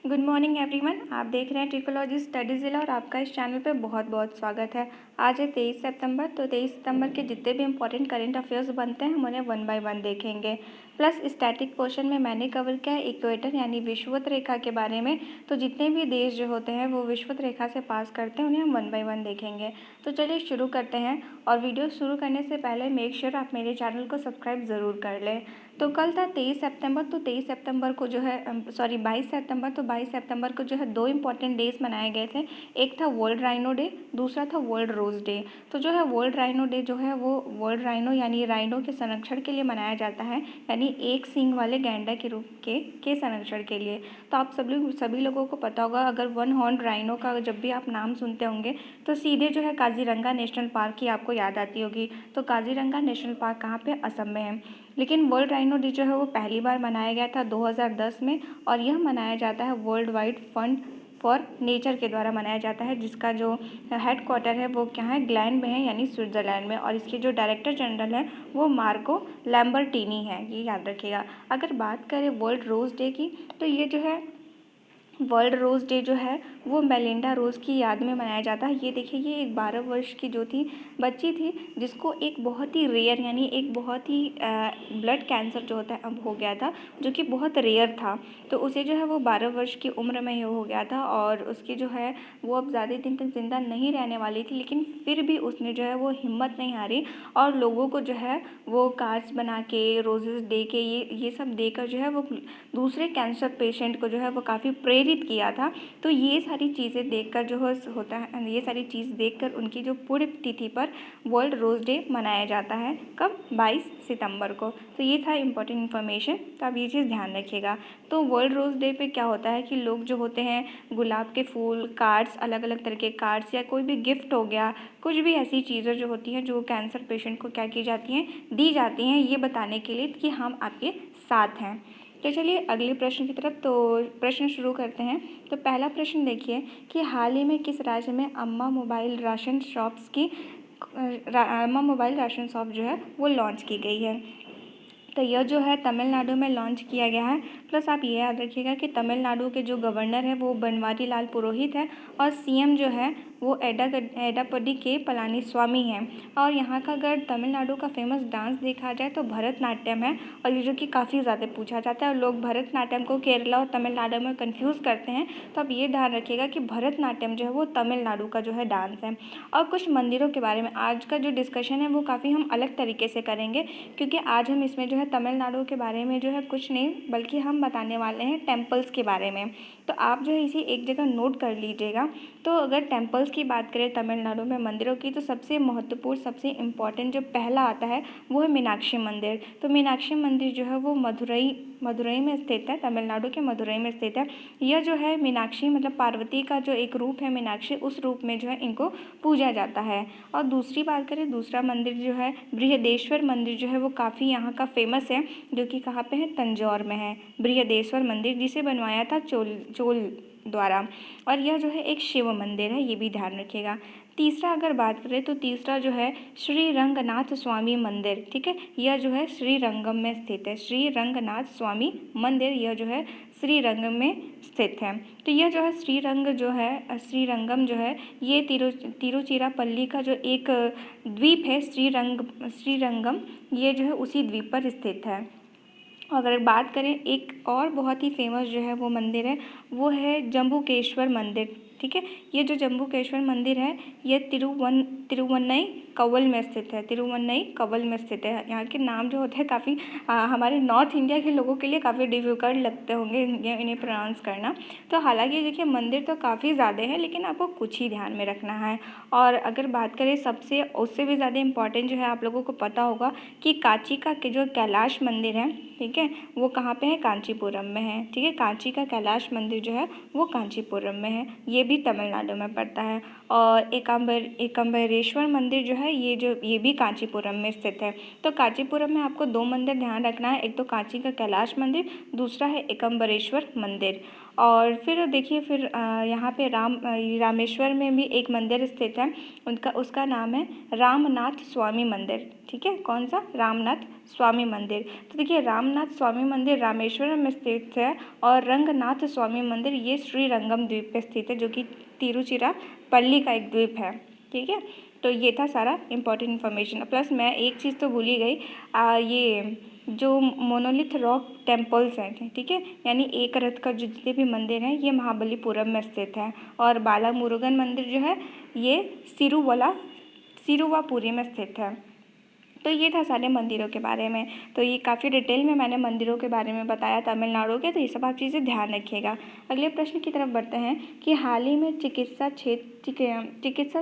Good morning everyone. आप देख रहे हैं ट्रिकोलॉजी स्टडी जिला और आपका इस चैनल पे बहुत बहुत स्वागत है। आज है 23 सितंबर। तो 23 सितंबर के जितने भी इंपॉर्टेंट करंट अफेयर्स बनते हैं हम उन्हें वन बाय वन देखेंगे। प्लस स्टैटिक पोर्शन में मैंने कवर किया है इक्वेटर यानी विषुवत रेखा के बारे में। तो जितने भी देश जो होते हैं वो विषुवत रेखा से पास करते हैं उन्हें हम वन बाय वन देखेंगे। तो चलिए शुरू करते हैं। और वीडियो शुरू करने से पहले मेक श्योर आप मेरे चैनल को सब्सक्राइब ज़रूर कर लें। तो कल था 23 सितंबर। तो 23 सितंबर को जो है 22 सितंबर। तो 22 सितंबर को जो है दो इंपॉर्टेंट डेज मनाए गए थे। एक था वर्ल्ड राइनो डे, दूसरा था वर्ल्ड रोज़ डे। तो जो है वर्ल्ड राइनो डे जो है वो वर्ल्ड राइनो यानी राइनो के संरक्षण के लिए मनाया जाता है, यानी एक सींग वाले गैंडा के रूप के संरक्षण के लिए। तो आप सभी लोगों को पता होगा, अगर वन हॉर्न राइनो का जब भी आप नाम सुनते होंगे तो सीधे जो है काजीरंगा नेशनल पार्क की आपको याद आती होगी। तो काजीरंगा नेशनल पार्क कहाँ पे? असम में है। लेकिन वर्ल्ड राइनो डे जो है वो पहली बार मनाया गया था 2010 में, और यह मनाया जाता है world wide fund for nature के द्वारा मनाया जाता है, जिसका जो हेड क्वार्टर है वो क्या है? ग्लैंड में है, यानी स्विट्ज़रलैंड में। और इसके जो डायरेक्टर जनरल है वो मार्को लैम्बर्टिनी है, ये याद रखिएगा। अगर बात करें वर्ल्ड रोज़ डे की, तो ये जो है वर्ल्ड रोज़ डे जो है वो मेलिंडा रोज़ की याद में मनाया जाता है। ये देखिए, ये एक 12 वर्ष की जो थी बच्ची थी, जिसको एक बहुत ही रेयर यानी एक बहुत ही ब्लड कैंसर जो होता है अब हो गया था, जो कि बहुत रेयर था। तो उसे जो है वो 12 वर्ष की उम्र में ही हो गया था, और उसकी जो है वो अब ज़्यादा दिन तक ज़िंदा नहीं रहने वाली थी। लेकिन फिर भी उसने जो है वो हिम्मत नहीं हारी, और लोगों को जो है वो कार्ड्स बना के, रोजेस दे के, ये सब देकर जो है वो दूसरे कैंसर पेशेंट को जो है वो काफ़ी प्रेरित किया था। तो ये सारी चीज़ें देखकर जो होता है, ये सारी चीज़ देखकर उनकी जो पुण्य तिथि पर वर्ल्ड रोज़ डे मनाया जाता है। कब? 22 सितंबर को। तो ये था इम्पोर्टेंट इन्फॉर्मेशन, तो आप ये चीज़ ध्यान रखिएगा। तो वर्ल्ड रोज़ डे पे क्या होता है कि लोग जो होते हैं गुलाब के फूल, कार्ड्स, अलग अलग तरह के कार्ड्स, या कोई भी गिफ्ट हो गया, कुछ भी ऐसी चीज़ें जो होती हैं जो कैंसर पेशेंट को क्या की जाती हैं, दी जाती हैं, ये बताने के लिए कि हम आपके साथ हैं। तो चलिए अगले प्रश्न की तरफ तो प्रश्न शुरू करते हैं। तो पहला प्रश्न देखिए कि हाल ही में किस राज्य में अम्मा मोबाइल राशन राशन शॉप जो है वो लॉन्च की गई है? तो यह जो है तमिलनाडु में लॉन्च किया गया है। प्लस आप ये याद रखिएगा कि तमिलनाडु के जो गवर्नर है वो बनवारी लाल पुरोहित है, और सीएम जो है वो एडापडी के पलानीस्वामी हैं। और यहाँ का अगर तमिलनाडु का फेमस डांस देखा जाए तो भरतनाट्यम है, और ये जो कि काफ़ी ज़्यादा पूछा जाता है, और लोग भरतनाट्यम को केरला और तमिलनाडु में कंफ्यूज करते हैं। तो आप ये ध्यान रखिएगा कि भरतनाट्यम जो है वो तमिलनाडु का जो है डांस है। और कुछ मंदिरों के बारे में आज का जो डिस्कशन है वो काफ़ी हम अलग तरीके से करेंगे, क्योंकि आज हम इसमें जो है तमिलनाडु के बारे में जो है कुछ नहीं बल्कि हम बताने वाले हैं टेम्पल्स के बारे में। तो आप जो है इसे एक जगह नोट कर लीजिएगा। तो अगर टेम्पल्स की बात करें तमिलनाडु में मंदिरों की, तो सबसे महत्वपूर्ण, सबसे इम्पॉर्टेंट जो पहला आता है वो है मीनाक्षी मंदिर। तो मीनाक्षी मंदिर जो है वो मदुरई में स्थित है, तमिलनाडु के मदुरई में स्थित है। यह जो है मीनाक्षी मतलब पार्वती का जो एक रूप है मीनाक्षी, उस रूप में जो है इनको पूजा जाता है। और दूसरी बात करें, दूसरा मंदिर जो है बृहदेश्वर मंदिर जो है वो काफ़ी यहाँ का फेमस है, जो कि कहाँ पे है? तंजौर में है बृहदेश्वर मंदिर, जिसे बनवाया था चोल द्वारा। और यह जो है एक शिव मंदिर है, ये भी ध्यान रखिएगा। तीसरा अगर बात करें तो तीसरा जो है श्री रंगनाथ स्वामी मंदिर, ठीक है। यह जो है श्रीरंगम में स्थित है, श्री रंगनाथ स्वामी मंदिर, यह जो है श्रीरंगम में स्थित है। तो यह जो है श्रीरंगम जो है ये तिरुचिरापल्ली का जो एक द्वीप है श्रीरंगम, ये जो है उसी द्वीप पर स्थित है। अगर बात करें एक और बहुत ही फेमस जो है वो मंदिर है, वो है जम्बुकेश्वर मंदिर, ठीक है। ये जो जम्बुकेश्वर मंदिर है ये तिरुवन्नई कवल में स्थित है, तिरुवन्नई कवल में स्थित है। यहाँ के नाम जो होते हैं काफ़ी हमारे नॉर्थ इंडिया के लोगों के लिए काफ़ी डिफिकल्ट लगते होंगे इन्हें प्रोनाउंस करना। तो हालांकि देखिए मंदिर तो काफ़ी ज़्यादा है, लेकिन आपको कुछ ही ध्यान में रखना है। और अगर बात करें सबसे उससे भी ज़्यादा इम्पॉर्टेंट जो है, आप लोगों को पता होगा कि कांची का जो कैलाश मंदिर है, ठीक है, वो कहाँ पे है? कांचीपुरम में है, ठीक है। कांची का कैलाश मंदिर जो है वो कांचीपुरम में है, ये भी तमिलनाडु में पड़ता है। और एकाम्बरेश्वर मंदिर जो है ये भी कांचीपुरम में स्थित है। तो कांचीपुरम में आपको दो मंदिर ध्यान रखना है, एक तो कांची का कैलाश मंदिर, दूसरा है एकाम्बरेश्वर मंदिर। और फिर देखिए फिर यहाँ पे रामेश्वर में भी एक मंदिर स्थित है, उसका नाम है रामनाथ स्वामी मंदिर। ठीक है, कौन सा? रामनाथ स्वामी मंदिर। तो देखिए रामनाथ स्वामी मंदिर रामेश्वर में स्थित है और रंगनाथ स्वामी मंदिर ये श्रीरंगम द्वीप पे स्थित है, जो कि तिरुचिरापल्ली का एक द्वीप है। ठीक है, तो ये था सारा इंपॉर्टेंट इन्फॉर्मेशन। प्लस मैं एक चीज़ तो भूल ही गई, ये जो मोनोलिथ रॉक टेम्पल्स हैं, ठीक है, यानी एक रथ का जो जितने भी मंदिर हैं ये महाबलीपुरम में स्थित है। और बाला मुरुगन मंदिर जो है ये सिरुवापुरी में स्थित है। तो ये था सारे मंदिरों के बारे में। तो ये काफ़ी डिटेल में मैंने मंदिरों के बारे में बताया तमिलनाडु के, तो ये सब आप चीज़ें ध्यान रखिएगा। अगले प्रश्न की तरफ बढ़ते हैं कि हाल ही में चिकित्सा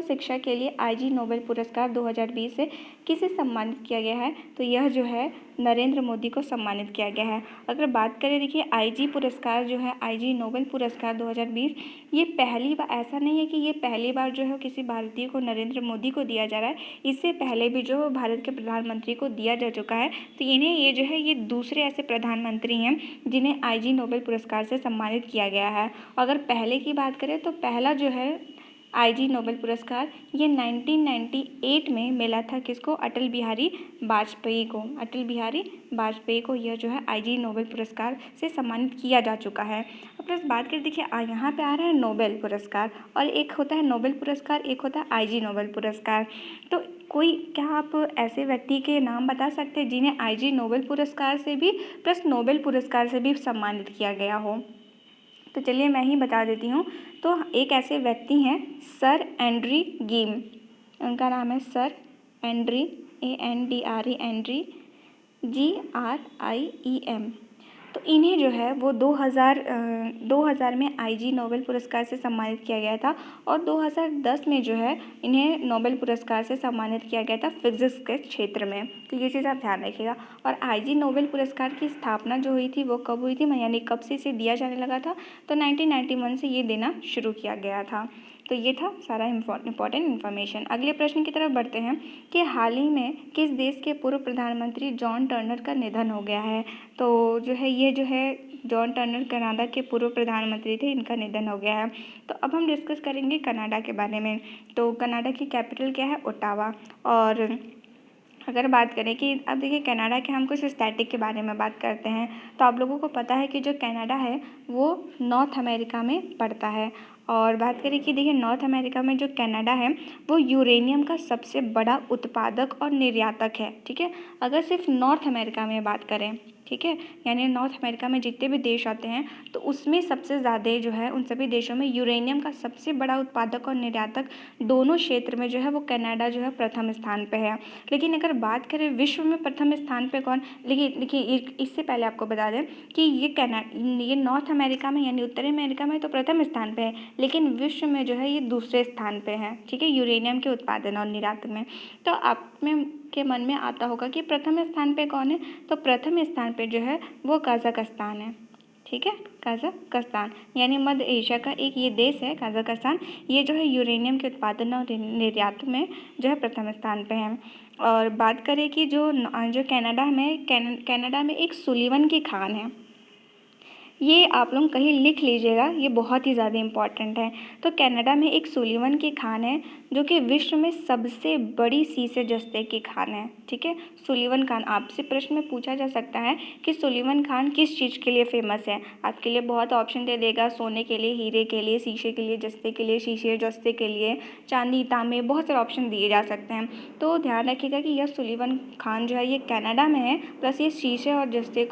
शिक्षा के लिए आईजी नोबेल पुरस्कार 2020 से किसे सम्मानित किया गया है? तो यह जो है नरेंद्र मोदी को सम्मानित किया गया है। अगर बात करें, देखिए आईजी पुरस्कार जो है, आईजी नोबेल पुरस्कार 2020, ये पहली बार, ऐसा नहीं है कि ये पहली बार जो है किसी भारतीय को, नरेंद्र मोदी को दिया जा रहा है। इससे पहले भी जो भारत के प्रधानमंत्री को दिया जा चुका है। तो इन्हें ये जो है ये दूसरे ऐसे प्रधानमंत्री हैं जिन्हें आईजी नोबेल पुरस्कार से सम्मानित किया गया है। अगर पहले की बात करें तो पहला जो है आईजी नोबेल पुरस्कार ये 1998 में मिला था किसको? अटल बिहारी वाजपेयी को। अटल बिहारी वाजपेयी को यह जो है आईजी नोबेल पुरस्कार से सम्मानित किया जा चुका है। अब प्लस बात करें, देखिए यहाँ पे आ रहा है नोबेल पुरस्कार, और एक होता है नोबेल पुरस्कार, एक होता है आईजी नोबेल पुरस्कार। तो क्या आप ऐसे व्यक्ति के नाम बता सकते हैं जिन्हें आईजी नोबेल पुरस्कार से भी प्लस नोबेल पुरस्कार से भी सम्मानित किया गया हो? तो चलिए मैं ही बता देती हूँ। तो एक ऐसे व्यक्ति हैं सर एंड्री गीम, उनका नाम है sir Andre, ANDRE Andre GRIEM। तो इन्हें जो है वो 2000 में आईजी नोबेल पुरस्कार से सम्मानित किया गया था, और 2010 में जो है इन्हें नोबेल पुरस्कार से सम्मानित किया गया था फिजिक्स के क्षेत्र में। तो ये चीज़ आप ध्यान रखिएगा। और आईजी नोबेल पुरस्कार की स्थापना जो हुई थी वो कब हुई थी, यानी कब से इसे दिया जाने लगा था? तो 1991 से ये देना शुरू किया गया था। तो ये था सारा इम्पॉर्टेंट इन्फॉर्मेशन। अगले प्रश्न की तरफ बढ़ते हैं कि हाल ही में किस देश के पूर्व प्रधानमंत्री जॉन टर्नर का निधन हो गया है? तो जो है ये जो है जॉन टर्नर कनाडा के पूर्व प्रधानमंत्री थे, इनका निधन हो गया है। तो अब हम डिस्कस करेंगे कनाडा के बारे में। तो कनाडा की कैपिटल क्या है? ओटावा। और अगर बात करें कि अब देखिए कनाडा के हम कुछ स्टैटिक के बारे में बात करते हैं, तो आप लोगों को पता है कि जो कनाडा है वो नॉर्थ अमेरिका में पड़ता है। और बात करें कि देखिए नॉर्थ अमेरिका में जो कनाडा है वो यूरेनियम का सबसे बड़ा उत्पादक और निर्यातक है। ठीक है, अगर सिर्फ नॉर्थ अमेरिका में बात करें, ठीक है, यानी नॉर्थ अमेरिका में जितने भी देश आते हैं तो उसमें सबसे ज़्यादा जो है उन सभी देशों में यूरेनियम का सबसे बड़ा उत्पादक और निर्यातक दोनों क्षेत्र में जो है वो कनाडा जो है प्रथम स्थान पे है। लेकिन अगर बात करें विश्व में प्रथम स्थान पे कौन, देखिए इससे पहले आपको बता दें कि ये नॉर्थ अमेरिका में यानी उत्तरी अमेरिका में तो प्रथम स्थान पे है, लेकिन विश्व में जो है ये दूसरे स्थान पे है। ठीक है, यूरेनियम के उत्पादन और निर्यात में। तो आप में के मन में आता होगा कि प्रथम स्थान पे कौन है? तो प्रथम स्थान पे जो है वो कजाकिस्तान है। ठीक है, कजाकिस्तान यानी मध्य एशिया का एक ये देश है कजाकिस्तान। ये जो है यूरेनियम के उत्पादन और निर्यात में जो है प्रथम स्थान पे है। और बात करें कि जो कनाडा में एक सुलिवन की खान है, ये आप लोग कहीं लिख लीजिएगा, ये बहुत ही ज़्यादा इम्पॉर्टेंट है। तो कनाडा में एक सुलिवन की खान है जो कि विश्व में सबसे बड़ी सीसे जस्ते की खान है। ठीक है, सुलिवन खान, आपसे प्रश्न में पूछा जा सकता है कि सुलिवन खान किस चीज़ के लिए फेमस है? आपके लिए बहुत ऑप्शन दे देगा, सोने के लिए, हीरे के लिए, शीशे के लिए, जस्ते के लिए, शीशे जस्ते के लिए, चांदी तांबे, बहुत सारे ऑप्शन दिए जा सकते हैं। तो ध्यान रखिएगा कि यह सुलिवन खान जो है ये कनाडा में है, प्लस ये शीशे और जस्ते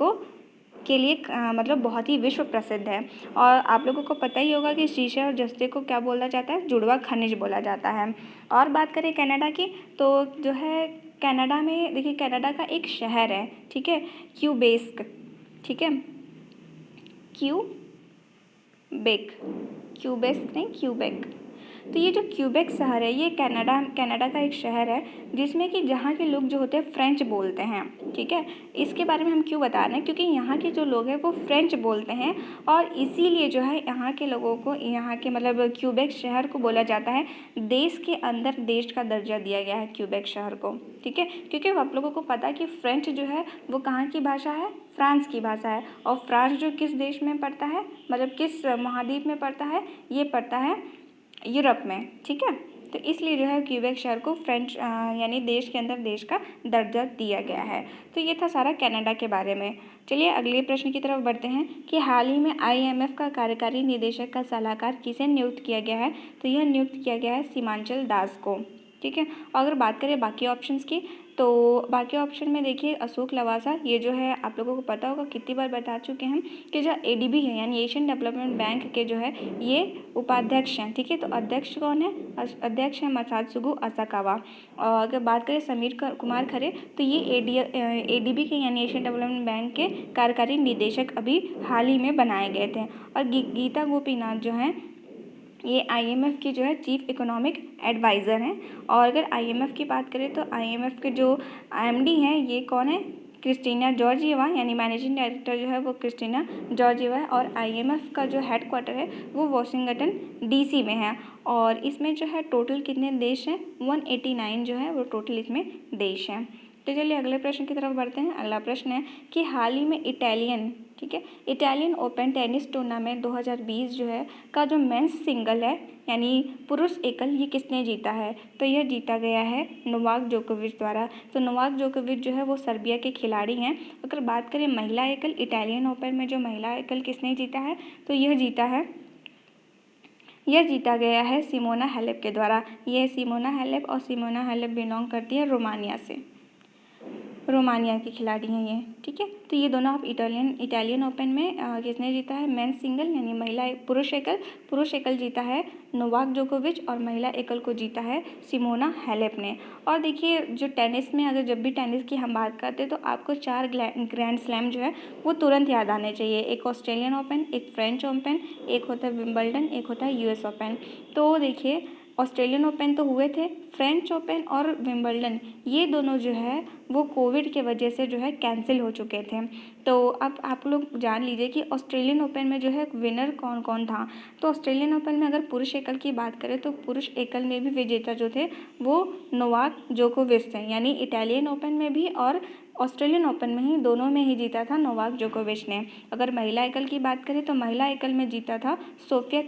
के लिए मतलब बहुत ही विश्व प्रसिद्ध है। और आप लोगों को पता ही होगा कि शीशे और जस्ते को क्या बोला जाता है? जुड़वा खनिज बोला जाता है। और बात करें कनाडा की, तो जो है कनाडा में देखिए कनाडा का एक शहर है, ठीक है, क्यूबेक। ठीक है, क्यूबेक नहीं क्यूबेक। तो ये जो क्यूबेक शहर है ये कनाडा का एक शहर है जिसमें कि जहाँ के लोग जो होते हैं फ्रेंच बोलते हैं। ठीक है, इसके बारे में हम क्यों बता रहे हैं, क्योंकि यहाँ के जो लोग हैं वो फ्रेंच बोलते हैं और इसीलिए जो है यहाँ के लोगों को, यहाँ के मतलब क्यूबेक शहर को बोला जाता है देश के अंदर देश का दर्जा दिया गया है क्यूबेक शहर को। ठीक है, क्योंकि आप लोगों को पता है कि फ्रेंच जो है वो कहाँ की भाषा है, फ्रांस की भाषा है। और फ्रांस जो किस देश में पड़ता है, मतलब किस महाद्वीप में पड़ता है, ये पड़ता है यूरोप में। ठीक है, तो इसलिए जो है क्यूबेक शहर को फ्रेंच यानी देश के अंदर देश का दर्जा दिया गया है। तो ये था सारा कनाडा के बारे में। चलिए अगले प्रश्न की तरफ बढ़ते हैं कि हाल ही में IMF का कार्यकारी निदेशक का सलाहकार किसे नियुक्त किया गया है। तो यह नियुक्त किया गया है सीमांचल दास को। ठीक है, अगर बात करें बाकी ऑप्शंस की, तो बाकी ऑप्शन में देखिए अशोक लवासा, ये जो है आप लोगों को पता होगा, कितनी बार बता चुके हैं कि जो ADB है यानी एशियन डेवलपमेंट बैंक के जो है ये उपाध्यक्ष हैं। ठीक है, तो अध्यक्ष कौन है, अध्यक्ष है मसात्सुगु असाकावा। और अगर बात करें समीर कुमार खरे, तो ये ADB के यानी एशियन डेवलपमेंट बैंक के कार्यकारी निदेशक अभी हाल ही में बनाए गए थे। और गीता गोपीनाथ जो हैं ये IMF की जो है चीफ इकोनॉमिक एडवाइज़र हैं। और अगर IMF की बात करें तो IMF के जो MD हैं ये कौन है, क्रिस्टीना जॉर्जिएवा, यानी मैनेजिंग डायरेक्टर जो है वो क्रिस्टीना जॉर्जिएवा है। और IMF का जो हेडक्वार्टर है वो वाशिंगटन DC में है। और इसमें जो है टोटल कितने देश हैं, 189 जो है वो टोटल इसमें देश हैं। तो चलिए अगले प्रश्न की तरफ बढ़ते हैं। अगला प्रश्न है कि हाल ही में इटालियन ओपन टेनिस टूर्नामेंट 2020 जो है का जो मेंस सिंगल है यानी पुरुष एकल, ये किसने जीता है। तो यह जीता गया है नोवाक जोकोविच द्वारा। तो नोवाक जोकोविच जो है वो सर्बिया के खिलाड़ी हैं। अगर बात करें महिला एकल, इटालियन ओपन में जो महिला एकल किसने जीता है, तो यह जीता गया है सिमोना हालेप के द्वारा। यह सिमोना हालेप, और सिमोना हालेप बिलोंग करती है रोमानिया की खिलाड़ी हैं ये। ठीक है, तो ये दोनों आप इटालियन ओपन में किसने जीता है, मेंस सिंगल यानी पुरुष एकल जीता है नोवाक जोकोविच, और महिला एकल को जीता है सिमोना हालेप ने। और देखिए जो टेनिस में, अगर जब भी टेनिस की हम बात करते हैं तो आपको 4 ग्रैंड स्लैम जो है वो तुरंत याद आने चाहिए। एक ऑस्ट्रेलियन ओपन, एक फ्रेंच ओपन, एक होता है विंबलडन, एक होता है US ओपन। तो देखिए ऑस्ट्रेलियन ओपन तो हुए थे, फ्रेंच ओपन और विंबलडन ये दोनों जो है वो कोविड के वजह से जो है कैंसिल हो चुके थे। तो अब आप लोग जान लीजिए कि ऑस्ट्रेलियन ओपन में जो है विनर कौन कौन था। तो ऑस्ट्रेलियन ओपन में अगर पुरुष एकल की बात करें तो पुरुष एकल में भी विजेता जो थे वो नोवाक जोकोविच थे, यानी इटालियन ओपन में भी और ऑस्ट्रेलियन ओपन में ही, दोनों में ही जीता था नोवाक जोकोविच ने। अगर महिला एकल की बात करें तो महिला एकल में जीता था सोफिया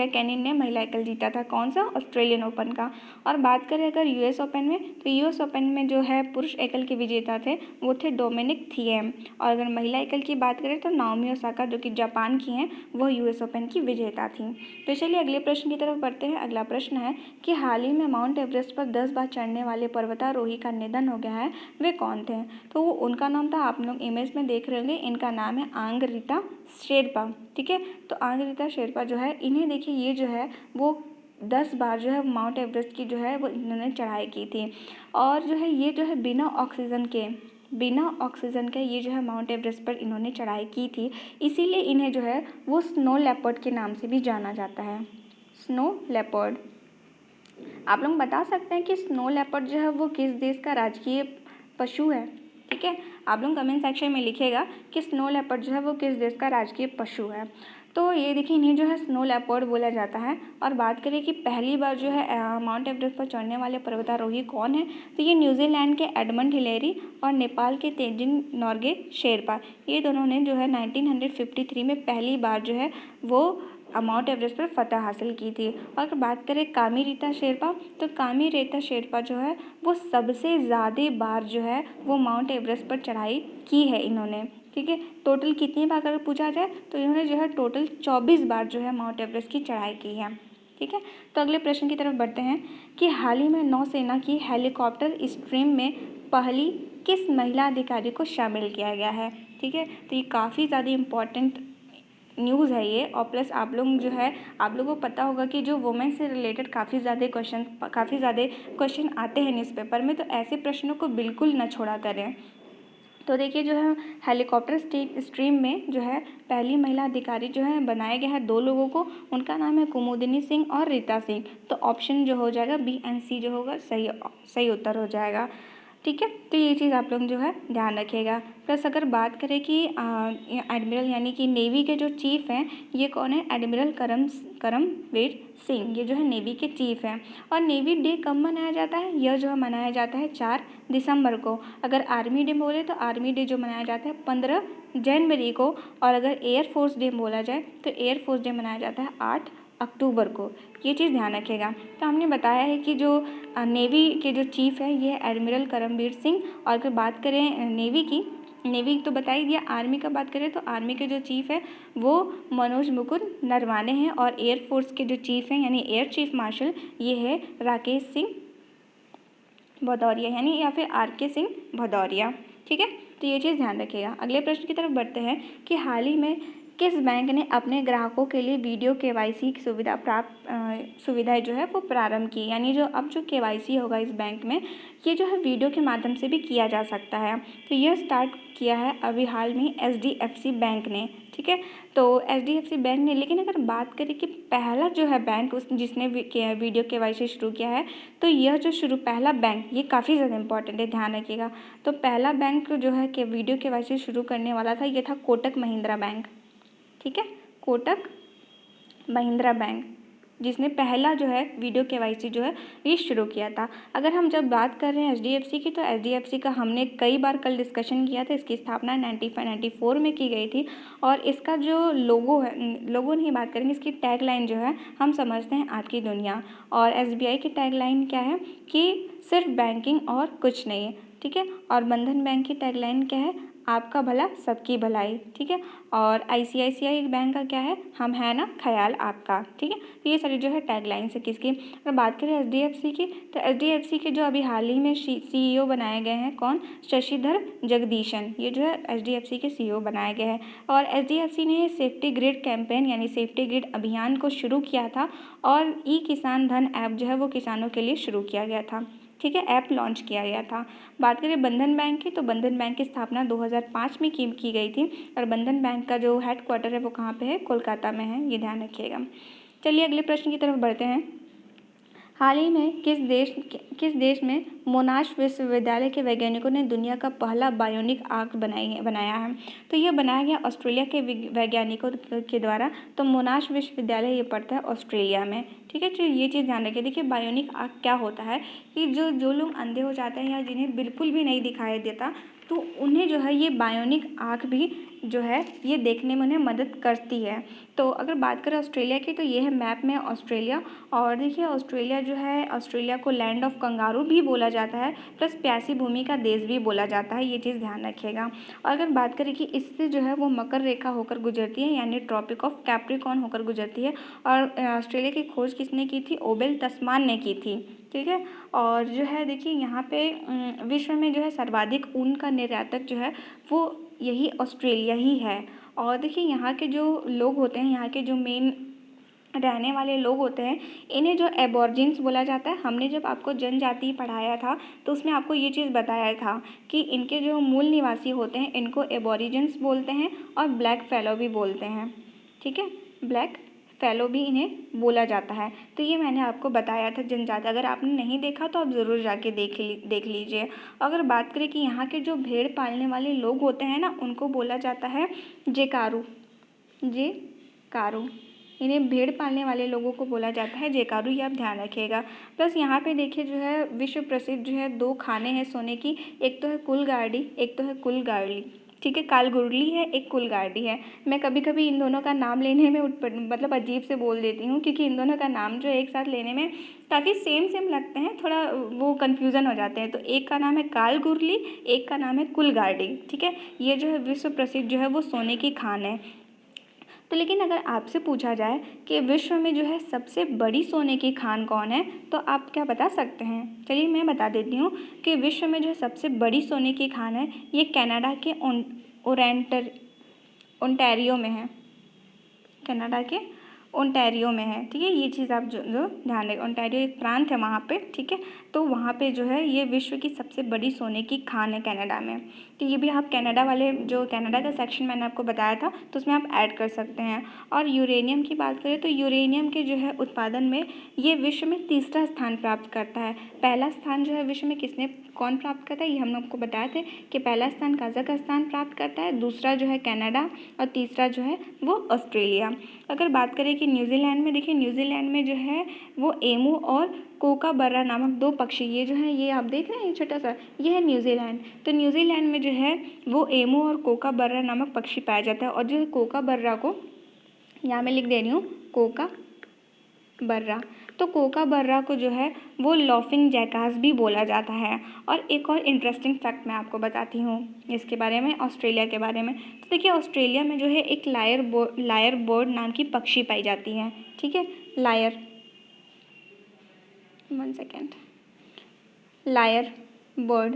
केनिन ने महिला एकल जीता था, कौन सा, ऑस्ट्रेलियन ओपन का। और बात करें अगर US ओपन में, तो US ओपन में जो है पुरुष एकल के विजेता थे वो थे डोमिनिक थिएम। और अगर महिला एकल की बात करें तो नाओमी ओसाका जो कि जापान की हैं वो US ओपन की विजेता थी। तो चलिए अगले प्रश्न की तरफ बढ़ते हैं। अगला प्रश्न है कि हाल ही में माउंट एवरेस्ट पर 10 बार चढ़ने वाले पर्वतारोही का निधन हो गया है, वे कौन थे। तो वो उनका नाम था, आप लोग इमेज में देख रहे होंगे, इनका नाम है आंग रीता शेरपा। ठीक है, तो आंग रीता शेरपा जो है, इन्हें देखिए ये जो है वो 10 बार जो है माउंट एवरेस्ट की जो है वो इन्होंने चढ़ाई की थी। और जो है ये जो है बिना ऑक्सीजन के ये जो है माउंट एवरेस्ट पर इन्होंने चढ़ाई की थी, इसीलिए इन्हें जो है वो स्नो लेपर्ड के नाम से भी जाना जाता है, स्नो लेपर्ड। आप लोग बता सकते हैं कि स्नो लेपर्ड जो है वो किस देश का राजकीय पशु है। ठीक है, आप लोग कमेंट सेक्शन में लिखिएगा कि स्नो लेपर्ड जो है वो किस देश का राजकीय पशु है। तो ये देखिए इन्हें जो है स्नो लेपर्ड बोला जाता है। और बात करें कि पहली बार जो है माउंट एवरेस्ट पर चढ़ने वाले पर्वतारोही कौन है, तो ये न्यूजीलैंड के एडमंड हिलेरी और नेपाल के तेजिन नोर्गे शेरपा, ये दोनों ने जो है 1953 में पहली बार जो है वो माउंट एवरेस्ट पर फतह हासिल की थी। और अगर बात करें कामी रीता शेरपा, तो कामी रीता शेरपा जो है वो सबसे ज़्यादा बार जो है वो माउंट एवरेस्ट पर चढ़ाई की है इन्होंने। ठीक है, टोटल कितनी बार अगर पूछा जाए तो इन्होंने जो है टोटल 24 बार जो है माउंट एवरेस्ट की चढ़ाई की है। ठीक है, तो अगले प्रश्न की तरफ बढ़ते हैं कि हाल ही में नौसेना की हेलीकॉप्टर स्ट्रीम में पहली किस महिला अधिकारी को शामिल किया गया है। ठीक है, तो ये काफ़ी ज़्यादा इम्पॉर्टेंट न्यूज़ है ये। और प्लस आप लोग जो है, आप लोगों को पता होगा कि जो वुमेन से रिलेटेड काफ़ी ज़्यादा क्वेश्चन आते हैं न्यूज़पेपर में, तो ऐसे प्रश्नों को बिल्कुल न छोड़ा करें। तो देखिए जो है हेलीकॉप्टर स्ट्रीम में जो है पहली महिला अधिकारी जो है बनाया गया है 2 लोगों को, उनका नाम है कुमुदिनी सिंह और रीता सिंह। तो ऑप्शन जो हो जाएगा बी एंड सी जो होगा सही उत्तर हो जाएगा। ठीक है, तो ये चीज़ आप लोग जो है ध्यान रखिएगा। प्लस अगर बात करें कि एडमिरल यानी कि नेवी के जो चीफ़ हैं ये कौन है, एडमिरल करमवीर सिंह, ये जो है नेवी के चीफ़ हैं। और नेवी डे कब मनाया जाता है, यह जो है मनाया जाता है 4 दिसंबर को। अगर आर्मी डे बोले तो आर्मी डे जो मनाया जाता है 15 जनवरी को। और अगर एयरफोर्स डे बोला जाए तो एयरफोर्स डे मनाया जाता है 8 अक्टूबर को। ये चीज़ ध्यान रखिएगा। तो हमने बताया है कि जो नेवी के जो चीफ़ है ये एडमिरल करमवीर सिंह। और अगर बात करें नेवी तो बता ही दिया। आर्मी का बात करें तो आर्मी के जो चीफ़ है वो मनोज मुकुंद नरवाने हैं। और एयरफोर्स के जो चीफ़ हैं यानी एयर चीफ मार्शल ये है राकेश सिंह भदौरिया यानी या फिर RK सिंह भदौरिया। ठीक है, तो ये चीज़ ध्यान रखिएगा। अगले प्रश्न की तरफ बढ़ते हैं कि हाल ही में किस बैंक ने अपने ग्राहकों के लिए वीडियो KYC की सुविधाएं जो है वो प्रारंभ की। यानी जो अब जो KYC होगा इस बैंक में ये जो है वीडियो के माध्यम से भी किया जा सकता है। तो यह स्टार्ट किया है अभी हाल में HDFC बैंक ने। ठीक है, तो HDFC बैंक ने, लेकिन अगर बात करें कि पहला जो है बैंक जिसने वीडियो KYC शुरू किया है तो यह जो पहला बैंक ये काफ़ी ज़्यादा इंपॉर्टेंट है, ध्यान रखिएगा। तो पहला बैंक जो है कि वीडियो KYC शुरू करने वाला था ये था कोटक महिंद्रा बैंक। ठीक है, कोटक महिंद्रा बैंक जिसने पहला जो है वीडियो KYC जो है ये शुरू किया था। अगर हम जब बात कर रहे हैं HDFC की तो HDFC का हमने कई बार कल डिस्कशन किया था। इसकी स्थापना 95-94 में की गई थी। और इसका जो लोगो है, लोगो नहीं बात करेंगे, इसकी टैगलाइन जो है हम समझते हैं आपकी दुनिया। और SBI की टैगलाइन क्या है कि सिर्फ बैंकिंग और कुछ नहीं। ठीक है, और बंधन बैंक की टैगलाइन क्या है, आपका भला सबकी भलाई। ठीक है, और ICICI बैंक का क्या है, हम है ना ख्याल आपका। ठीक है, तो ये सारी जो है टैगलाइन है किसकी। अगर बात करें HDFC की तो HDFC के जो अभी हाल ही में CEO बनाए गए हैं कौन, शशिधर जगदीशन, ये जो है HDFC के CEO बनाए गए हैं। और HDFC ने सेफ्टी ग्रिड कैंपेन यानी सेफ्टी ग्रिड अभियान को शुरू किया था। और किसान धन ऐप जो है वो किसानों के लिए शुरू किया गया था। ठीक है, ऐप लॉन्च किया गया था। बात करें बंधन बैंक की तो बंधन बैंक की स्थापना 2005 में की गई थी। और बंधन बैंक का जो हेडक्वार्टर है वो कहाँ पे है, कोलकाता में है, ये ध्यान रखिएगा। चलिए अगले प्रश्न की तरफ बढ़ते हैं। हाल ही में किस देश में मोनाश विश्वविद्यालय के वैज्ञानिकों ने दुनिया का पहला बायोनिक आंख बनाया है। तो यह बनाया गया ऑस्ट्रेलिया के वैज्ञानिकों के द्वारा। तो मोनाश विश्वविद्यालय ये पड़ता है ऑस्ट्रेलिया में। ठीक है, तो ये चीज़ ध्यान रखिए। देखिए बायोनिक आंख क्या होता है कि जो लोग अंधे हो जाते हैं या जिन्हें बिल्कुल भी नहीं दिखाई देता तो उन्हें जो है ये बायोनिक आँख भी जो है ये देखने में उन्हें मदद करती है। तो अगर बात करें ऑस्ट्रेलिया की तो ये है मैप में ऑस्ट्रेलिया। और देखिए ऑस्ट्रेलिया जो है, ऑस्ट्रेलिया को लैंड ऑफ कंगारू भी बोला जाता है, प्लस प्यासी भूमि का देश भी बोला जाता है, ये चीज़ ध्यान रखिएगा। और अगर बात करें कि इससे जो है वो मकर रेखा होकर गुजरती है यानी ट्रॉपिक ऑफ कैप्रिकॉर्न होकर गुजरती है। और ऑस्ट्रेलिया की खोज किसने की थी, ओबेल तस्मान ने की थी। ठीक है, और जो है देखिए यहाँ पे विश्व में जो है सर्वाधिक ऊन का निर्यातक जो है वो यही ऑस्ट्रेलिया ही है। और देखिए यहाँ के जो लोग होते हैं, यहाँ के जो मेन रहने वाले लोग होते हैं, इन्हें जो एबॉर्जिन्स बोला जाता है। हमने जब आपको जनजाति पढ़ाया था तो उसमें आपको ये चीज़ बताया था कि इनके जो मूल निवासी होते हैं इनको एबॉरिजिन्स बोलते हैं और ब्लैक फेलो भी बोलते हैं। ठीक है, ब्लैक फेलो भी इन्हें बोला जाता है। तो ये मैंने आपको बताया था जनजाति, अगर आपने नहीं देखा तो आप ज़रूर जाके देख लीजिए। अगर बात करें कि यहाँ के जो भेड़ पालने वाले लोग होते हैं ना उनको बोला जाता है जेकारू। इन्हें भेड़ पालने वाले लोगों को बोला जाता है जेकारू, ये आप ध्यान रखिएगा। प्लस यहाँ पे देखिए जो है विश्व प्रसिद्ध जो है 2 खाने हैं सोने की, एक तो है कुलगाड़ी, एक तो है कुलगार्ली। ठीक है, कालगुरली है, एक कुलगाड़ी है। मैं कभी कभी इन दोनों का नाम लेने में मतलब अजीब से बोल देती हूँ क्योंकि इन दोनों का नाम जो एक साथ लेने में काफ़ी सेम लगते हैं, थोड़ा वो कन्फ्यूज़न हो जाते हैं। तो एक का नाम है कालगुरली, एक का नाम है कुलगाड़ी। ठीक है, ये जो है विश्व प्रसिद्ध जो है वो सोने की खान है। तो लेकिन अगर आपसे पूछा जाए कि विश्व में जो है सबसे बड़ी सोने की खान कौन है तो आप क्या बता सकते हैं। चलिए मैं बता देती हूँ कि विश्व में जो है सबसे बड़ी सोने की खान है ये कनाडा के ओंटारियो में है। कनाडा के ओंटारियो में है। ठीक है, ये चीज़ आप जो ध्यान रखें, ओंटारियो एक प्रांत है वहाँ पे। ठीक है, तो वहाँ पे जो है ये विश्व की सबसे बड़ी सोने की खान है कनाडा में। तो ये भी आप कनाडा वाले जो कनाडा का सेक्शन मैंने आपको बताया था तो उसमें आप ऐड कर सकते हैं। और यूरेनियम की बात करें तो यूरेनियम के जो है उत्पादन में ये विश्व में तीसरा स्थान प्राप्त करता है। पहला स्थान जो है विश्व में कौन प्राप्त करता है, ये हम आपको बताए थे कि पहला स्थान कजाकिस्तान प्राप्त करता है, दूसरा जो है कनाडा और तीसरा जो है वो ऑस्ट्रेलिया। अगर बात करें कि न्यूजीलैंड में, देखिए न्यूजीलैंड में जो है वो एमू और कोकाबर्रा नामक दो पक्षी, ये जो है ये आप देख रहे हैं ये छोटा सा, ये है न्यूजीलैंड। तो न्यूजीलैंड में जो है वो एमू और कोकाबर्रा नामक पक्षी पाया जाता है। और जो कोकाबर्रा को यहाँ मैं लिख दे रही हूँ कोकाबर्रा, तो कोकाबर्रा को जो है वो लॉफिंग जैकास भी बोला जाता है। और एक और इंटरेस्टिंग फैक्ट मैं आपको बताती हूँ इसके बारे में, ऑस्ट्रेलिया के बारे में। तो देखिए ऑस्ट्रेलिया में जो है एक लायर बर्ड नाम की पक्षी पाई जाती है। ठीक है, लायर, 1 सेकेंड, लायर बर्ड।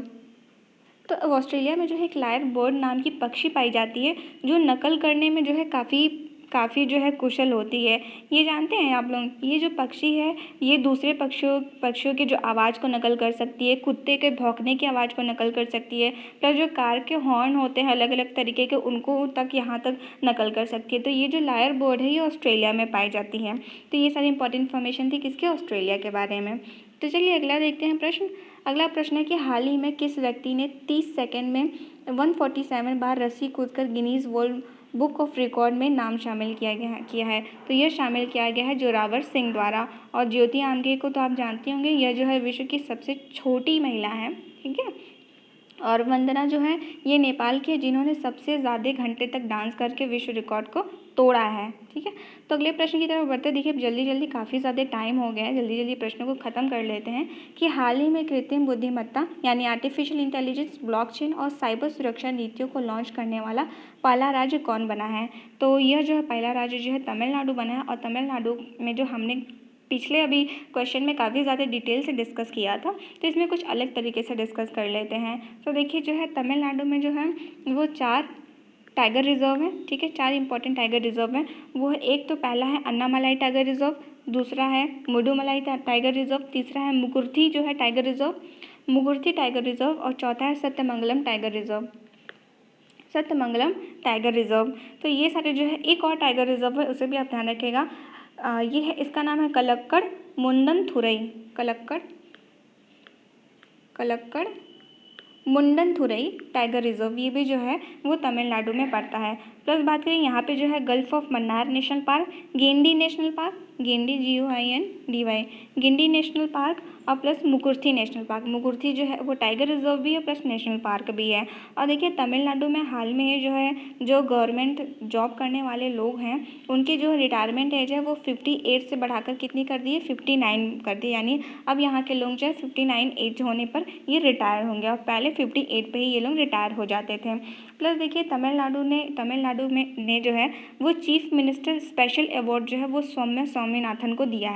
तो ऑस्ट्रेलिया में जो है एक लायर बर्ड नाम की पक्षी पाई जाती है जो नकल करने में जो है काफ़ी जो है कुशल होती है। ये जानते हैं आप लोग, ये जो पक्षी है ये दूसरे पक्षियों की जो आवाज़ को नकल कर सकती है, कुत्ते के भौंकने की आवाज़ को नकल कर सकती है, प्लस जो कार के हॉर्न होते हैं अलग अलग तरीके के उनको तक यहाँ तक नकल कर सकती है। तो ये जो लायर बर्ड है ये ऑस्ट्रेलिया में पाई जाती है। तो ये सारी इंपॉर्टेंट इन्फॉर्मेशन थी किसके, ऑस्ट्रेलिया के बारे में। तो चलिए अगला देखते हैं प्रश्न। अगला प्रश्न है कि हाल ही में किस व्यक्ति ने 30 सेकंड में 147 बार रस्सी कूदकर Guinness world book of record में नाम शामिल किया है। तो यह शामिल किया गया है जोरावर सिंह द्वारा। और ज्योति आमगे को तो आप जानते होंगे, यह जो है विश्व की सबसे छोटी महिला है। ठीक है, और वंदना जो है ये नेपाल की है जिन्होंने सबसे ज़्यादा घंटे तक डांस करके विश्व रिकॉर्ड को तोड़ा है। ठीक है, तो अगले प्रश्न की तरफ बढ़ते। देखिए जल्दी जल्दी काफ़ी ज़्यादा टाइम हो गया है, जल्दी जल्दी प्रश्नों को ख़त्म कर लेते हैं कि हाल ही में कृत्रिम बुद्धिमत्ता यानी आर्टिफिशियल इंटेलिजेंस, ब्लॉकचेन और साइबर सुरक्षा नीतियों को लॉन्च करने वाला पहला राज्य कौन बना है। तो यह जो है पहला राज्य जो है तमिलनाडु बना है। और तमिलनाडु में जो हमने पिछले अभी क्वेश्चन में काफ़ी ज़्यादा डिटेल से डिस्कस किया था, तो इसमें कुछ अलग तरीके से डिस्कस कर लेते हैं। तो देखिए जो है तमिलनाडु में जो है वो 4 टाइगर रिजर्व है। ठीक है, 4 इंपॉर्टेंट टाइगर रिजर्व हैं। वो है, एक तो पहला है अन्नामलाई टाइगर रिजर्व, दूसरा है मुडुमलाई टाइगर रिजर्व, तीसरा है मुकुर्थी जो है tiger reserve, Mukurthi tiger reserve, और चौथा है Sathyamangalam tiger reserve, Sathyamangalam tiger reserve. तो ये सारे जो है, एक और टाइगर रिजर्व है उसे भी आप ध्यान रखिएगा। ये है, इसका नाम है कलक्कड़ मुंडनथुरई, कलक्कड़ मुंडनथुरई टाइगर रिजर्व, ये भी जो है वो तमिलनाडु में पड़ता है। प्लस बात करें यहाँ पे जो है gulf of Mannar national park, Guindy national park, Guindy GUINDY, Guindy national park, और plus Mukurthi national park. Mukurthi जो है वो टाइगर रिजर्व भी है प्लस नेशनल पार्क भी है। और देखिए तमिलनाडु में हाल में ही जो है जो गवर्नमेंट जॉब करने वाले लोग हैं उनकी जो रिटायरमेंट एज है वो 58 से बढ़ाकर कितनी कर दी है, 59 कर दी। यानी अब यहाँ के लोग जो है 59 एज होने पर ये रिटायर होंगे, और पहले 58 पे ही ये लोग रिटायर हो जाते थे। प्लस देखिए तमिलनाडु में जो है वो चीफ मिनिस्टर स्पेशल अवार्ड जो है वो सौम्या स्वामीनाथन को दिया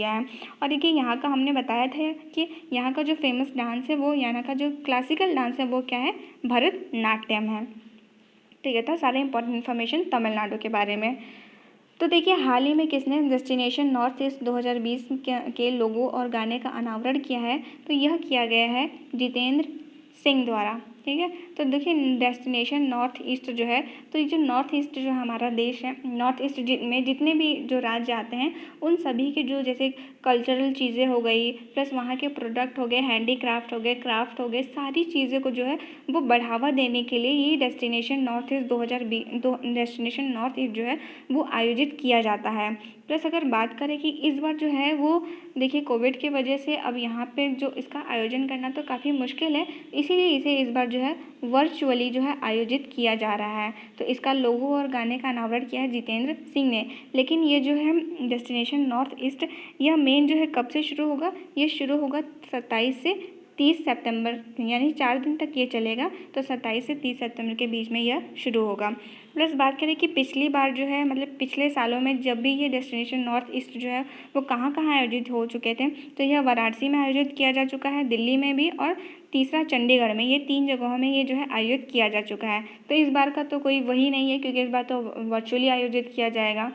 है। और देखिए यहाँ का हमने बताया था कि यहाँ का जो फेमस डांस है वो, यहाँ का जो क्लासिकल डांस है वो क्या है, भरतनाट्यम है। तो ये था सारे इंपॉर्टेंट इन्फॉर्मेशन तमिलनाडु के बारे में। तो देखिए हाल ही में किसने डेस्टिनेशन नॉर्थ ईस्ट 2020 के लोगो और गाने का अनावरण किया है। तो यह किया गया है जितेंद्र सिंह द्वारा। ठीक है, तो देखिए डेस्टिनेशन नॉर्थ ईस्ट जो है, तो ये जो नॉर्थ ईस्ट जो हमारा देश है, नॉर्थ ईस्ट में जितने भी जो राज्य आते हैं उन सभी के जो जैसे कल्चरल चीज़ें हो गई, प्लस वहाँ के प्रोडक्ट हो गए, हैंडीक्राफ्ट हो गए, क्राफ्ट हो गए, सारी चीज़ें को जो है वो बढ़ावा देने के लिए ये destination north east 2020 destination north east जो है वो आयोजित किया जाता है। प्लस अगर बात करें कि इस बार जो है वो देखिए कोविड की वजह से अब यहाँ पे जो इसका आयोजन करना तो काफ़ी मुश्किल है, इसीलिए इसे इस बार जो है वर्चुअली जो है आयोजित किया जा रहा है। तो इसका लोगो और गाने का अनावरण किया है जितेंद्र सिंह ने। लेकिन ये जो है डेस्टिनेशन नॉर्थ ईस्ट यह मेन जो है कब से शुरू होगा, ये शुरू होगा 27 से 30 सितंबर, यानी 4 दिन तक ये चलेगा। तो 27 से 30 सितंबर के बीच में यह शुरू होगा। प्लस बात करें कि पिछली बार जो है मतलब पिछले सालों में जब भी ये डेस्टिनेशन नॉर्थ ईस्ट जो है वो कहाँ कहाँ आयोजित हो चुके थे, तो यह वाराणसी में आयोजित किया जा चुका है, दिल्ली में भी, और तीसरा चंडीगढ़ में। ये 3 जगहों में ये जो है आयोजित किया जा चुका है। तो इस बार का तो कोई वही नहीं है क्योंकि इस बार तो वर्चुअली आयोजित किया जाएगा।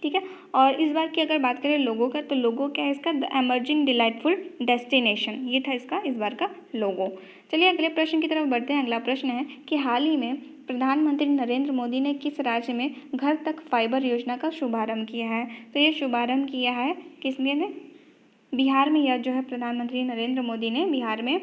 ठीक है। और इस बार की अगर बात करें लोगो का, तो लोगो क्या है इसका, द एमर्जिंग डिलाइटफुल डेस्टिनेशन, ये था इसका इस बार का लोगो। चलिए अगले प्रश्न की तरफ बढ़ते हैं। अगला प्रश्न है कि हाल ही में प्रधानमंत्री नरेंद्र मोदी ने किस राज्य में घर तक फाइबर योजना का शुभारंभ किया है? तो ये शुभारंभ किया है किसने ने? बिहार में। यह जो है प्रधानमंत्री नरेंद्र मोदी ने बिहार में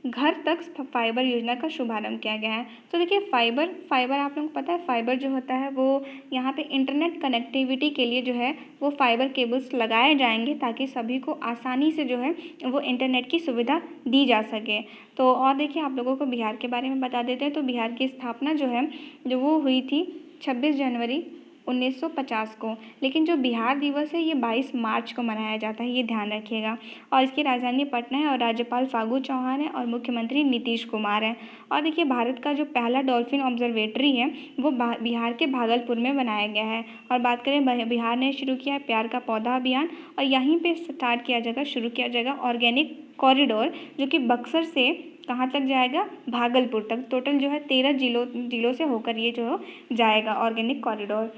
घर तक फाइबर योजना का शुभारंभ किया गया है। तो देखिए फाइबर आप लोगों को पता है, फाइबर जो होता है वो यहाँ पे इंटरनेट कनेक्टिविटी के लिए जो है वो फाइबर केबल्स लगाए जाएंगे ताकि सभी को आसानी से जो है वो इंटरनेट की सुविधा दी जा सके। तो और देखिए आप लोगों को बिहार के बारे में बता देते हैं। तो बिहार की स्थापना जो है जो वो हुई थी 26 जनवरी 1950 को, लेकिन जो बिहार दिवस है ये 22 मार्च को मनाया जाता है, ये ध्यान रखिएगा। और इसकी राजधानी पटना है और राज्यपाल फागू चौहान है और मुख्यमंत्री नीतीश कुमार है। और देखिए भारत का जो पहला डॉल्फिन ऑब्जर्वेटरी है वो बिहार के भागलपुर में बनाया गया है। और बात करें बिहार ने शुरू किया प्यार का पौधा अभियान, और यहीं पर स्टार्ट किया जाएगा, शुरू किया जाएगा ऑर्गेनिक कॉरिडोर, जो कि बक्सर से कहाँ तक जाएगा, भागलपुर तक। टोटल जो है 13 जिलों से होकर ये जो जाएगा ऑर्गेनिक कॉरिडोर।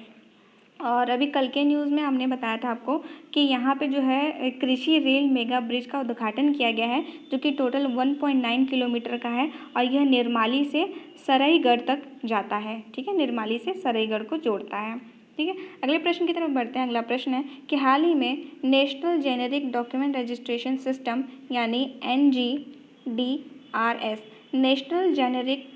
और अभी कल के न्यूज़ में हमने बताया था आपको कि यहाँ पे जो है कृषि रेल मेगा ब्रिज का उद्घाटन किया गया है, जो कि टोटल 1.9 किलोमीटर का है और यह निर्माली से सराईगढ़ तक जाता है। ठीक है, निर्माली से सराईगढ़ को जोड़ता है। ठीक है, अगले प्रश्न की तरफ बढ़ते हैं। अगला प्रश्न है कि हाल ही में national generic document registration system यानी NGDRS national generic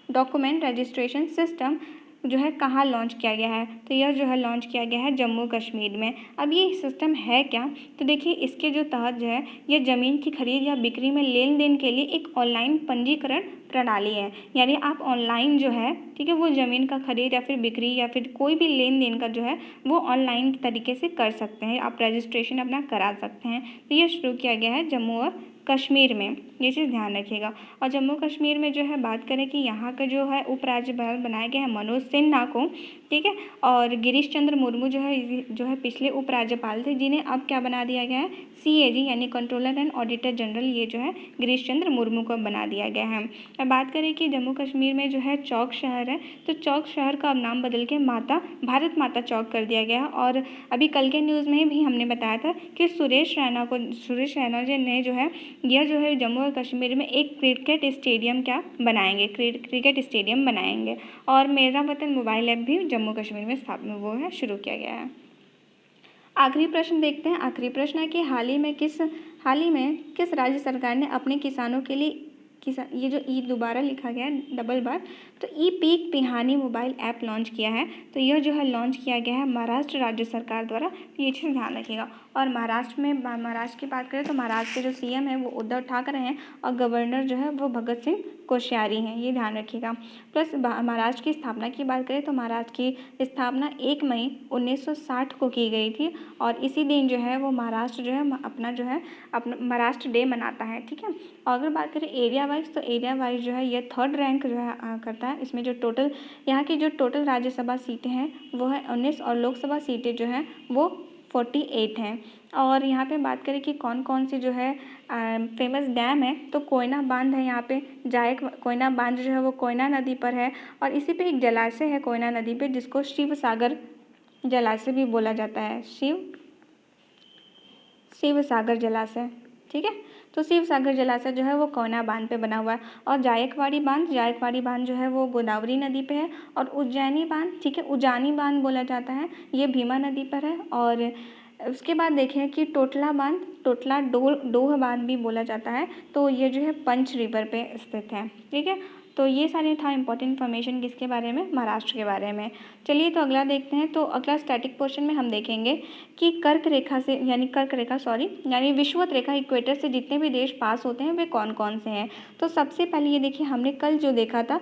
document registration system जो है कहाँ लॉन्च किया गया है? तो यह जो है लॉन्च किया गया है जम्मू कश्मीर में। अब ये सिस्टम है क्या? तो देखिए इसके जो तहत जो है यह ज़मीन की खरीद या बिक्री में लेन देन के लिए एक ऑनलाइन पंजीकरण प्रणाली है। यानी आप ऑनलाइन जो है, ठीक है, वो ज़मीन का खरीद या फिर बिक्री या फिर कोई भी लेन देन का जो है वो ऑनलाइन तरीके से कर सकते हैं, आप रजिस्ट्रेशन अपना करा सकते हैं। तो ये शुरू किया गया है जम्मू और कश्मीर में, ये चीज़ ध्यान रखिएगा। और जम्मू कश्मीर में जो है बात करें कि यहाँ का जो है उपराज्यपाल बनाया गया है मनोज सिन्हा को, ठीक है। और गिरीश चंद्र मुर्मू जो है पिछले उपराज्यपाल थे, जिन्हें अब क्या बना दिया गया है, CAG यानी कंट्रोलर एंड ऑडिटर जनरल, ये जो है गिरीश चंद्र मुर्मू को बना दिया गया है। अब बात करें कि जम्मू कश्मीर में जो है चौक शहर है, तो चौक शहर का अब नाम बदल के भारत माता चौक कर दिया गया है। और अभी कल के न्यूज़ में भी हमने बताया था कि सुरेश रैना जी ने जो है यह जो है जम्मू और कश्मीर में एक क्रिकेट स्टेडियम बनाएंगे, क्रिकेट स्टेडियम बनाएंगे। और मेरा वतन मोबाइल ऐप भी जम्मू कश्मीर में स्थापित शुरू किया गया है। आखिरी प्रश्न देखते हैं। आखिरी प्रश्न है कि हाल ही में किस राज्य सरकार ने अपने किसानों के लिए ये जो ई दोबारा लिखा गया है डबल बार, तो ई पीक पिहानी मोबाइल ऐप लॉन्च किया है। तो यह जो है लॉन्च किया गया है महाराष्ट्र राज्य सरकार द्वारा, ये चीज़ ध्यान रखिएगा। और महाराष्ट्र की बात करें तो महाराष्ट्र के जो CM है वो उद्धव ठाकरे हैं और गवर्नर जो है वो भगत सिंह कोश्यारी हैं, ये ध्यान रखिएगा। प्लस महाराष्ट्र की स्थापना की बात करें तो महाराष्ट्र की स्थापना 1 मई 1960 को की गई थी और इसी दिन जो है वो महाराष्ट्र जो है अपना महाराष्ट्र डे मनाता है। ठीक है, और अगर बात करें एरिया वाइज, तो एरिया वाइज जो है ये 3rd रैंक जो है करता है। इसमें जो टोटल यहाँ की जो टोटल राज्यसभा सीटें हैं वो है 19 और लोकसभा सीटें जो हैं वो 48 हैं। और यहाँ पे बात करें कि कौन कौन सी जो है फेमस डैम है, तो कोयना बांध है यहाँ पे, कोयना बांध जो है वो कोयना नदी पर है। और इसी पे एक जलाशय है कोयना नदी पे जिसको शिव सागर जलाशय भी बोला जाता है, शिव सागर जलाशय। ठीक है, तो शिव सागर जलाशय जो है वो कोयना बांध पे बना हुआ है। और जायकवाड़ी बांध जो है वो गोदावरी नदी पे है। और उज्जैनी बांध, ठीक है, उजानी बांध बोला जाता है, ये भीमा नदी पर है। और उसके बाद देखें कि टोटला डोह बांध भी बोला जाता है, तो ये जो है पंच रिवर पे स्थित है। ठीक है, तो ये सारे था इंपॉर्टेंट इन्फॉर्मेशन किसके बारे में, महाराष्ट्र के बारे में। चलिए तो अगला देखते हैं। तो अगला स्टैटिक पोर्शन में हम देखेंगे कि कर्क रेखा यानी विषुवत रेखा इक्वेटर से जितने भी देश पास होते हैं वे कौन कौन से हैं। तो सबसे पहले ये देखिए, हमने कल जो देखा था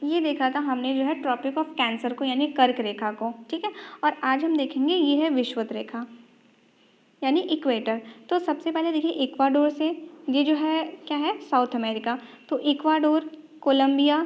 ये देखा था हमने जो है ट्रॉपिक ऑफ कैंसर को यानी कर्क रेखा को। ठीक है, और आज हम देखेंगे ये है विषुवत रेखा यानी इक्वेटर। तो सबसे पहले देखिए इक्वाडोर से, ये जो है क्या है, साउथ अमेरिका। तो इक्वाडोर, कोलंबिया,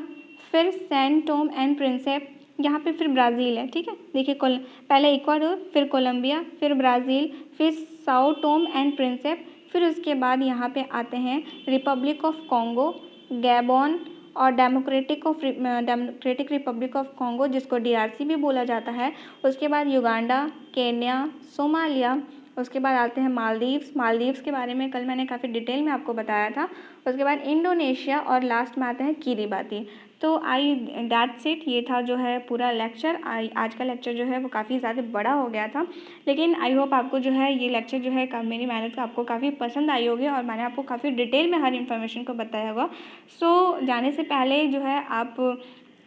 फिर सैन टोम एंड प्रिंसेप, यहाँ पे फिर ब्राज़ील है। ठीक है, देखिए पहले इक्वाडोर, फिर कोलंबिया, फिर ब्राज़ील, फिर साओ टोम एंड प्रिंसेप, फिर उसके बाद यहाँ पे आते हैं रिपब्लिक ऑफ कॉन्गो, गैबॉन और डेमोक्रेटिक रिपब्लिक ऑफ कॉन्गो, जिसको DRC भी बोला जाता है। उसके बाद युगांडा, केन्या, सोमालिया। उसके बाद आते हैं मालदीव्स के बारे में कल मैंने काफ़ी डिटेल में आपको बताया था। उसके बाद इंडोनेशिया और लास्ट में आते हैं किरिबाती। तो दैट्स इट। ये था जो है पूरा लेक्चर। आज का लेक्चर जो है वो काफ़ी ज़्यादा बड़ा हो गया था, लेकिन आई होप आपको जो है ये लेक्चर जो है मेरी मेहनत का आपको काफ़ी पसंद आई होगी और मैंने आपको काफ़ी डिटेल में हर इन्फॉर्मेशन को बताया होगा। सो जाने से पहले जो है आप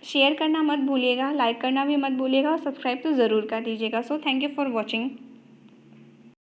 शेयर करना मत भूलिएगा, लाइक करना भी मत भूलिएगा और सब्सक्राइब तो ज़रूर कर दीजिएगा। So thank you for watching.